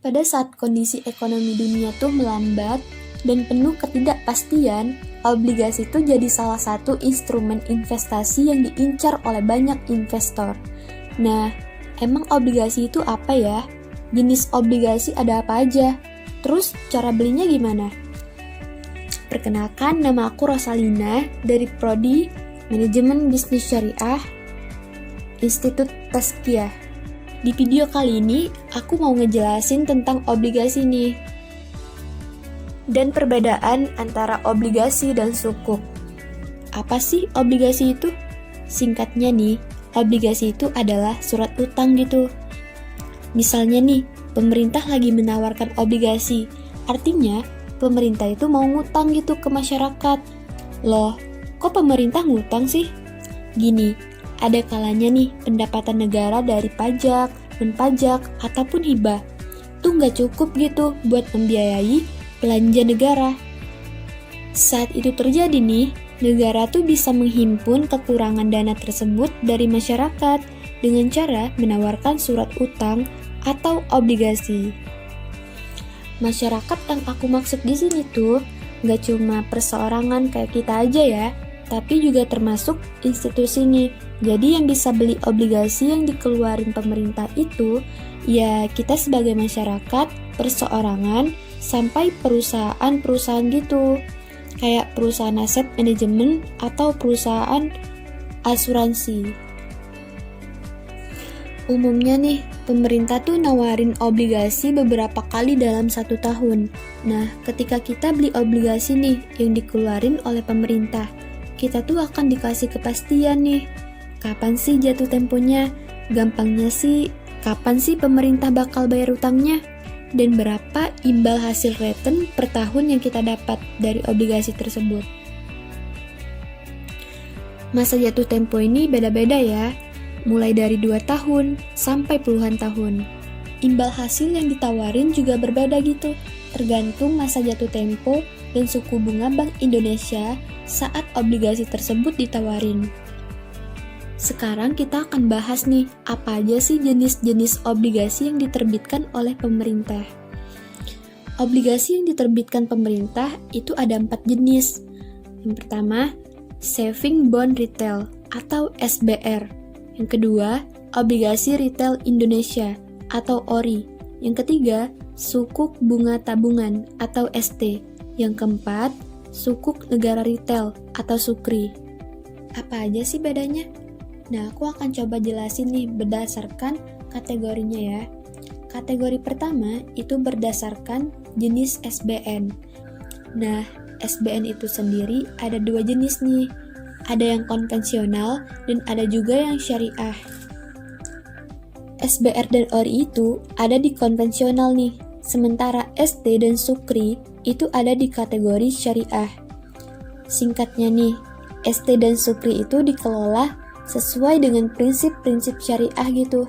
Pada saat kondisi ekonomi dunia tuh melambat dan penuh ketidakpastian, obligasi itu jadi salah satu instrumen investasi yang diincar oleh banyak investor. Nah, emang obligasi itu apa ya? Jenis obligasi ada apa aja? Terus cara belinya gimana? Perkenalkan, nama aku Rosalina dari Prodi Manajemen Bisnis Syariah Institut Tazkiyah. Di video kali ini, aku mau ngejelasin tentang obligasi nih, dan perbedaan antara obligasi dan sukuk. Apa sih obligasi itu? Singkatnya nih, obligasi itu adalah surat utang gitu. Misalnya nih, pemerintah lagi menawarkan obligasi, artinya pemerintah itu mau ngutang gitu ke masyarakat. Loh, kok pemerintah ngutang sih? Gini, ada kalanya nih pendapatan negara dari pajak, non-pajak, ataupun hibah tuh nggak cukup gitu buat membiayai belanja negara. Saat itu terjadi nih, negara tuh bisa menghimpun kekurangan dana tersebut dari masyarakat dengan cara menawarkan surat utang atau obligasi. Masyarakat yang aku maksud di sini tuh nggak cuma perseorangan kayak kita aja ya, tapi juga termasuk institusi nih. Jadi yang bisa beli obligasi yang dikeluarin pemerintah itu ya kita sebagai masyarakat, perseorangan, sampai perusahaan-perusahaan gitu. Kayak perusahaan aset manajemen atau perusahaan asuransi. Umumnya nih, pemerintah tuh nawarin obligasi beberapa kali dalam 1 tahun. Nah, ketika kita beli obligasi nih yang dikeluarin oleh pemerintah, kita tuh akan dikasih kepastian nih. Kapan sih jatuh temponya? Gampangnya sih, kapan sih pemerintah bakal bayar utangnya? Dan berapa imbal hasil return per tahun yang kita dapat dari obligasi tersebut. Masa jatuh tempo ini beda-beda ya, mulai dari 2 tahun sampai puluhan tahun. Imbal hasil yang ditawarin juga berbeda gitu, tergantung masa jatuh tempo dan suku bunga Bank Indonesia saat obligasi tersebut ditawarin. Sekarang kita akan bahas nih, apa aja sih jenis-jenis obligasi yang diterbitkan oleh pemerintah. Obligasi yang diterbitkan pemerintah itu ada 4 jenis. Yang pertama, Saving Bond Retail atau SBR. Yang kedua, Obligasi Retail Indonesia atau ORI. Yang ketiga, Sukuk Bunga Tabungan atau ST. Yang keempat, Sukuk Negara Retail atau SUKRI. Apa aja sih bedanya? Nah, aku akan coba jelasin nih berdasarkan kategorinya ya. Kategori pertama itu berdasarkan jenis SBN. Nah, SBN itu sendiri ada 2 jenis nih. Ada yang konvensional dan ada juga yang syariah. SBR dan ORI itu ada di konvensional nih, sementara ST dan SUKRI itu ada di kategori syariah. Singkatnya nih, ST dan SUKRI itu dikelola sesuai dengan prinsip-prinsip syariah gitu.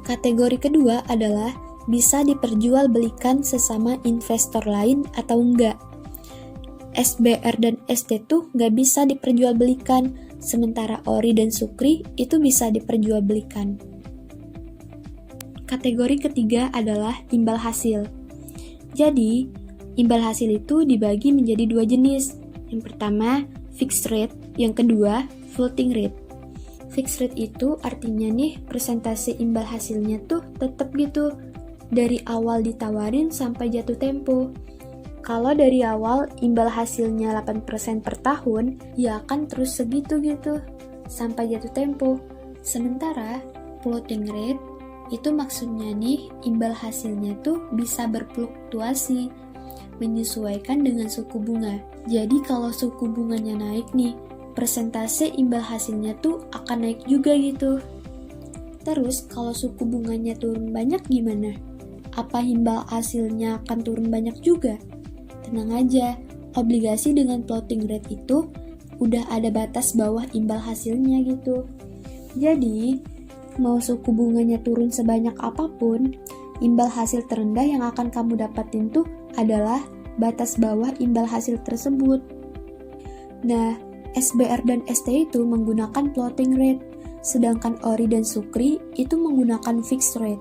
Kategori kedua adalah bisa diperjualbelikan sesama investor lain atau enggak. SBR dan ST tuh nggak bisa diperjualbelikan, sementara ORI dan SUKRI itu bisa diperjualbelikan. Kategori ketiga adalah imbal hasil. Jadi, imbal hasil itu dibagi menjadi 2 jenis. Yang pertama, fixed rate, yang kedua, floating rate. Fixed rate itu artinya nih persentase imbal hasilnya tuh tetap gitu, dari awal ditawarin sampai jatuh tempo. Kalau dari awal imbal hasilnya 8% per tahun, ya akan terus segitu gitu, sampai jatuh tempo. Sementara floating rate, itu maksudnya nih imbal hasilnya tuh bisa berfluktuasi, menyesuaikan dengan suku bunga. Jadi kalau suku bunganya naik nih, persentase imbal hasilnya tuh akan naik juga gitu. Terus kalau suku bunganya turun banyak gimana? Apa imbal hasilnya akan turun banyak juga? Tenang aja, obligasi dengan floating rate itu udah ada batas bawah imbal hasilnya gitu. Jadi, mau suku bunganya turun sebanyak apapun, imbal hasil terendah yang akan kamu dapatin tuh adalah batas bawah imbal hasil tersebut. Nah, SBR dan ST itu menggunakan floating rate, sedangkan ORI dan SUKRI itu menggunakan fixed rate.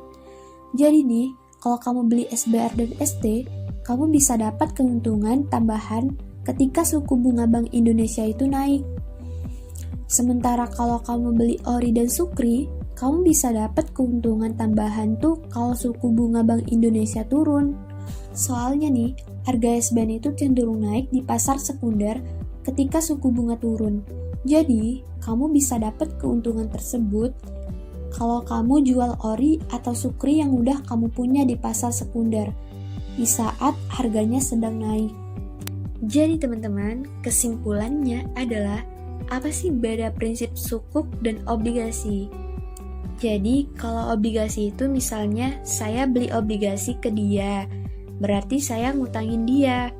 Jadi nih, kalau kamu beli SBR dan ST, kamu bisa dapat keuntungan tambahan ketika suku bunga Bank Indonesia itu naik. Sementara kalau kamu beli ORI dan SUKRI, kamu bisa dapat keuntungan tambahan tuh kalau suku bunga Bank Indonesia turun. Soalnya nih, harga SBN itu cenderung naik di pasar sekunder ketika suku bunga turun. Jadi, kamu bisa dapat keuntungan tersebut kalau kamu jual ORI atau SUKRI yang udah kamu punya di pasar sekunder di saat harganya sedang naik. Jadi teman-teman, kesimpulannya adalah apa sih beda prinsip sukuk dan obligasi? Jadi kalau obligasi itu misalnya saya beli obligasi ke dia, berarti saya ngutangin dia.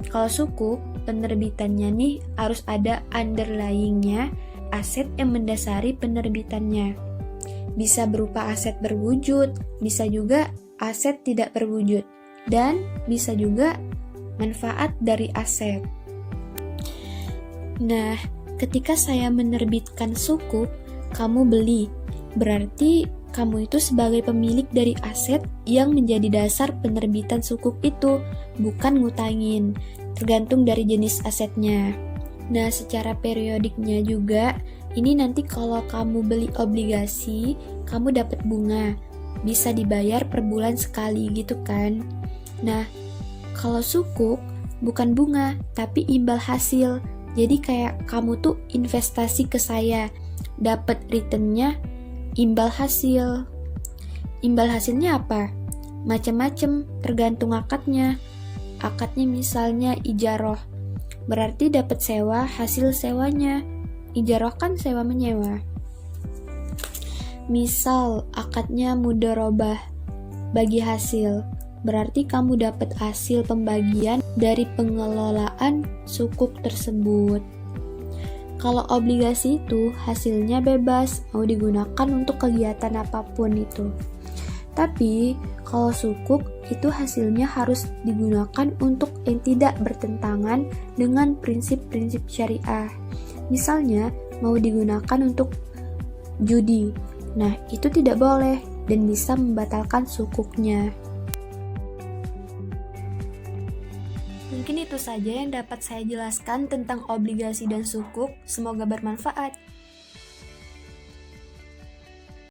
Kalau sukuk, penerbitannya nih harus ada underlying-nya, aset yang mendasari penerbitannya. Bisa berupa aset berwujud, bisa juga aset tidak berwujud, dan bisa juga manfaat dari aset. Nah, ketika saya menerbitkan sukuk, kamu beli, berarti kamu itu sebagai pemilik dari aset yang menjadi dasar penerbitan sukuk itu, bukan ngutangin, tergantung dari jenis asetnya. Nah, secara periodiknya juga, ini nanti kalau kamu beli obligasi, kamu dapat bunga, bisa dibayar per bulan sekali gitu kan. Nah, kalau sukuk bukan bunga, tapi imbal hasil. Jadi kayak kamu tuh investasi ke saya, dapat returnnya imbal hasil. Imbal hasilnya apa? Macam-macam, tergantung akadnya. Akadnya misalnya ijaroh, berarti dapat sewa hasil sewanya. Ijaroh kan sewa menyewa. Misal akadnya mudharabah, bagi hasil, berarti kamu dapat hasil pembagian dari pengelolaan sukuk tersebut. Kalau obligasi itu hasilnya bebas, mau digunakan untuk kegiatan apapun itu. Tapi kalau sukuk itu hasilnya harus digunakan untuk yang tidak bertentangan dengan prinsip-prinsip syariah. Misalnya mau digunakan untuk judi, nah itu tidak boleh dan bisa membatalkan sukuknya. Mungkin itu saja yang dapat saya jelaskan tentang obligasi dan sukuk. Semoga bermanfaat.